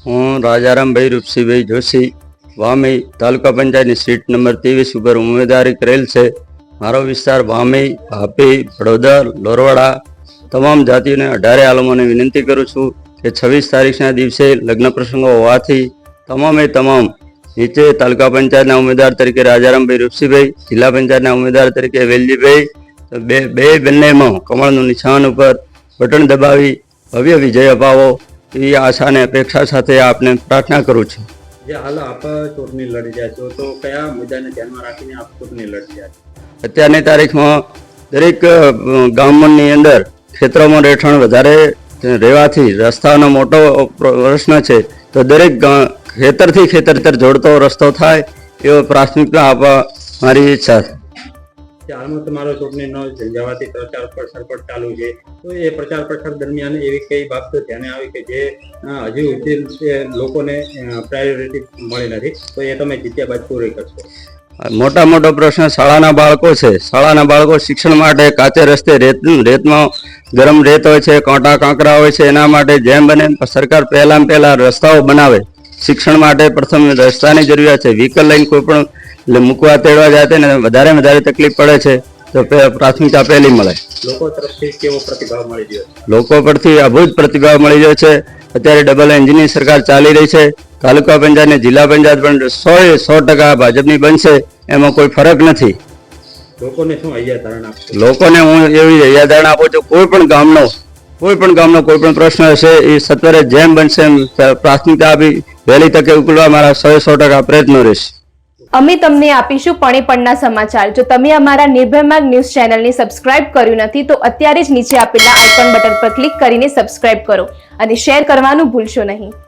હું રાજારામભાઈ રૂપસીભાઈ જોશી વામી તાલુકા પંચાયતની seat number 23 ઉપર ઉમેદવારી કરેલ છે. મારો વિસ્તાર વામી, ભાપી, ભડોદર, લોરવાડા તમામ જાતિઓને 18 આલમોને વિનંતી કરું છું કે 26 તારીખના દિવસે લગ્ન પ્રસંગો હોવાથી તમામ નીચે તાલુકા પંચાયતના ઉમેદવાર તરીકે રાજારામભાઈ રૂપસીભાઈ, જિલ્લા પંચાયતના ઉમેદવાર તરીકે વેલજીભાઈ, બંનેમાં કમળનું નિશાન ઉપર બટન દબાવી ભવ્ય વિજય અપાવો એવી આશા અને અપેક્ષા સાથે આપને પ્રાર્થના કરું છું. જે હાલ આપ ચૂંટણી લડી રહ્યા છો તો કયા મુદ્દાને ધ્યાનમાં રાખીને આપ ચૂંટણી લડી રહ્યા છો? અત્યારની તારીખમાં દરેક ગામની અંદર ક્ષેત્રોમાં રહેઠાણ વધારે રહેવાથી રસ્તાનો મોટો પ્રશ્ન છે, તો દરેક ખેતરથી ખેતર જોડતો રસ્તો થાય એવો પ્રાથમિકતા આપવા મારી ઈચ્છા છે. હાલમાં તમારો ચૂંટણી ન જવાથી પ્રચાર પ્રસાર પણ ચાલુ છે, તો એ પ્રચાર પ્રસાર દરમિયાન એવી કઈ બાબતો ધ્યાને આવી કે જે હજુ સુધી લોકોને પ્રાયોરિટી મળી નથી, તો એ તમે જીત્યા બાદ પૂરી કરશો? મોટો પ્રશ્ન શાળાના બાળકો છે. શાળાના બાળકો શિક્ષણ માટે કાચે રસ્તે રેતમાં ગરમ રેત હોય છે, કાંટા કાંકરા હોય છે, એના માટે જેમ બને સરકાર પહેલા રસ્તાઓ બનાવે. શિક્ષણ માટે પ્રથમ રસ્તાની જરૂરિયાત છે. વ્હીકલ લઈને કોઈ પણ મૂકવા તેડવા જાય ને વધારે તકલીફ પડે છે, તો પ્રાથમિકતા પહેલી મળે. લોકો તરફથી કેવો પ્રતિભાવ મળી રહ્યો છે? લોકો પરથી અભૂત પ્રતિભાવ મળી રહ્યો છે. અત્યારે ડબલ એન્જિનની સરકાર ચાલી રહી છે. તાલુકા પંચાયત ને જિલ્લા પંચાયત પણ 100% ભાજપની બનશે, એમાં કોઈ ફરક નથી. લોકોને શું હૈયાધારણ આપશો? લોકોને હું એવી હૈયાધારણ આપું છું, કોઈ પણ ગામનો કોઈ પણ પ્રશ્ન હશે એ સત્વરે જેમ બનશે એમ પ્રાથમિકતા આપી વહેલી તકે ઉકેલવા મારા 100% પ્રયત્નો રહેશે. અમે તમને આપીશું પળેપળના સમાચાર. જો તમે અમારા નિર્ભય માર્ગ ન્યૂઝ ચેનલને સબસ્ક્રાઇબ કર્યું નથી તો અત્યારે જ નીચે આપેલા આઇકોન બટન પર ક્લિક કરીને સબસ્ક્રાઇબ કરો અને શેર કરવાનું ભૂલશો નહીં.